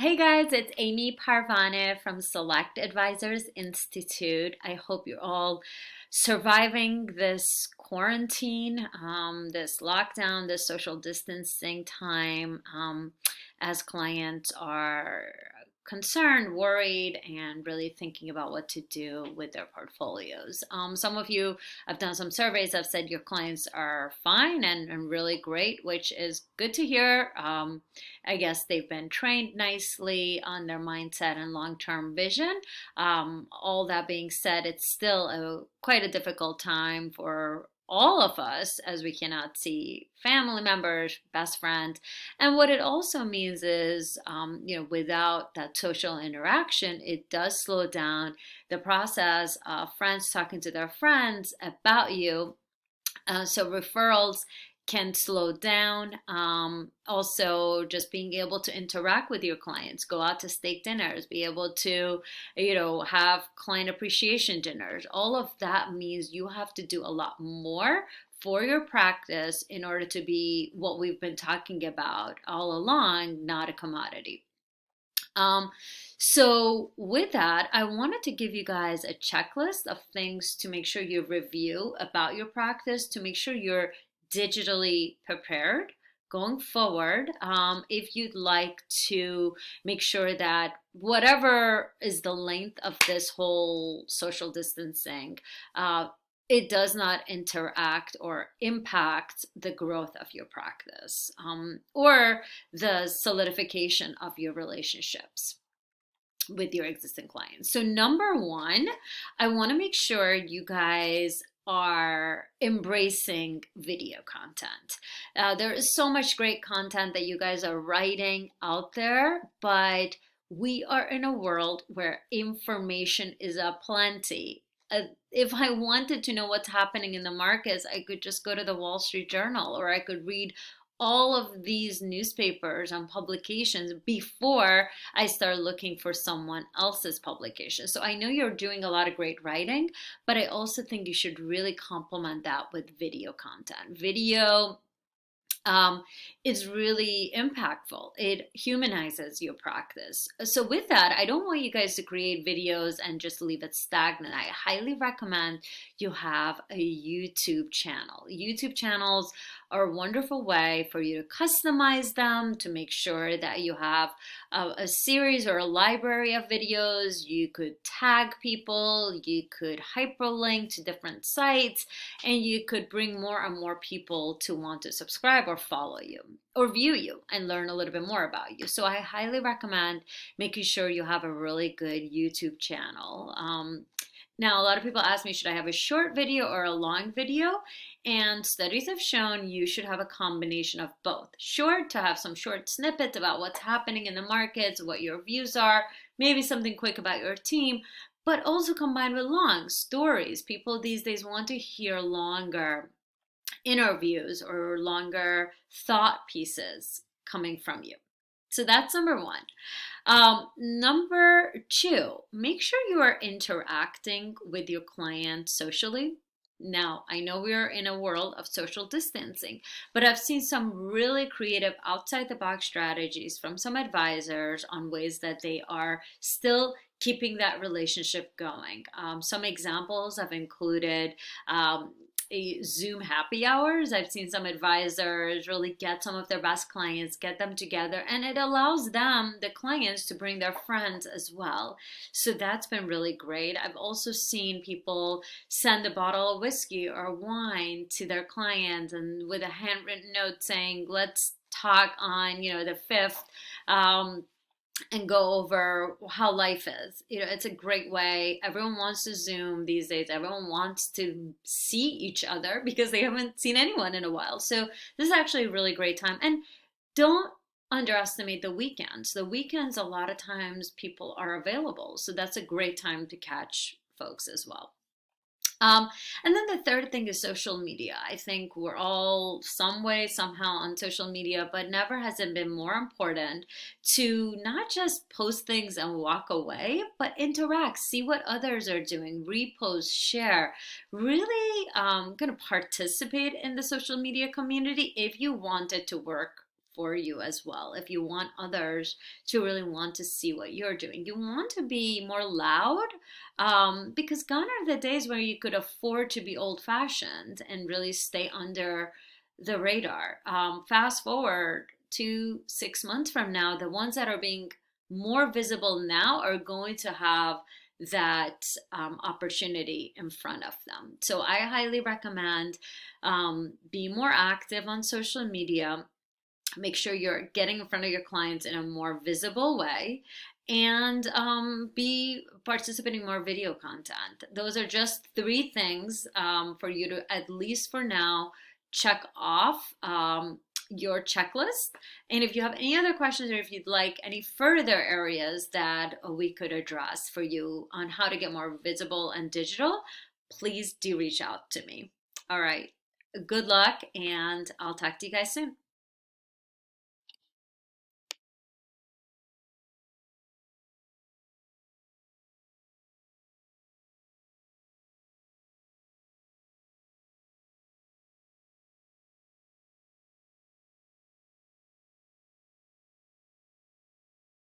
Hey guys, it's Amy Parvane from Select Advisors Institute. I hope you're all surviving this quarantine, this lockdown, this social distancing time, as clients are concerned, worried, and really thinking about what to do with their portfolios. Some of you have done some surveys, have said your clients are fine and really great, which is good to hear. I guess they've been trained nicely on their mindset and long-term vision. All that being said, it's still quite a difficult time for all of us as we cannot see family members, best friends. And what it also means is, without that social interaction, it does slow down the process of friends talking to their friends about you. So referrals can slow down. Also, just being able to interact with your clients, go out to steak dinners, be able to, have client appreciation dinners. All of that means you have to do a lot more for your practice in order to be what we've been talking about all along, not a commodity. Um, so with that, I wanted to give you guys a checklist of things to make sure you review about your practice, to make sure you're digitally prepared going forward. If you'd like to make sure that whatever is the length of this whole social distancing, it does not interact or impact the growth of your practice, or the solidification of your relationships with your existing clients. So number one, I want to make sure you guys are embracing video content. There is so much great content that you guys are writing out there, but we are in a world where information is aplenty. If I wanted to know what's happening in the markets, I could just go to the Wall Street Journal, or I could read all of these newspapers and publications before I start looking for someone else's publication. So I know you're doing a lot of great writing, but I also think you should really complement that with video content. Video is really impactful. It humanizes your practice. So with that, I don't want you guys to create videos and just leave it stagnant. I highly recommend you have a YouTube channel. YouTube channels are a wonderful way for you to customize them, to make sure that you have a series or a library of videos. You could tag people, you could hyperlink to different sites, and you could bring more and more people to want to subscribe or follow you or view you and learn a little bit more about you. So I highly recommend making sure you have a really good YouTube channel. Now, a lot of people ask me, should I have a short video or a long video? And studies have shown you should have a combination of both. Short, to have some short snippets about what's happening in the markets, what your views are, maybe something quick about your team, but also combined with long stories. People these days want to hear longer interviews or longer thought pieces coming from you. So that's number one. Number two, make sure you are interacting with your client socially. Now, I know we're in a world of social distancing, but I've seen some really creative outside the box strategies from some advisors on ways that they are still keeping that relationship going. Some examples have included Zoom happy hours. I've seen some advisors really get some of their best clients, get them together, and it allows them, the clients, to bring their friends as well. So that's been really great. I've also seen people send a bottle of whiskey or wine to their clients and with a handwritten note saying, let's talk on, the 5th. And go over how life is. It's a great way. Everyone wants to Zoom these days. Everyone wants to see each other because they haven't seen anyone in a while. So this is actually a really great time. And don't underestimate the weekends. The weekends, a lot of times people are available. So that's a great time to catch folks as well. And then the third thing is social media. I think we're all some way, somehow on social media, but never has it been more important to not just post things and walk away, but interact, see what others are doing, repost, share, really kind of participate in the social media community if you want it to work for you as well. If you want others to really want to see what you're doing, you want to be more loud, because gone are the days where you could afford to be old fashioned and really stay under the radar. Fast forward to 6 months from now, the ones that are being more visible now are going to have that opportunity in front of them. So I highly recommend be more active on social media. Make sure you're getting in front of your clients in a more visible way, and be participating more video content. Those are just three things for you to, at least for now, check off your checklist. And if you have any other questions, or if you'd like any further areas that we could address for you on how to get more visible and digital, please do reach out to me. All right. Good luck, and I'll talk to you guys soon.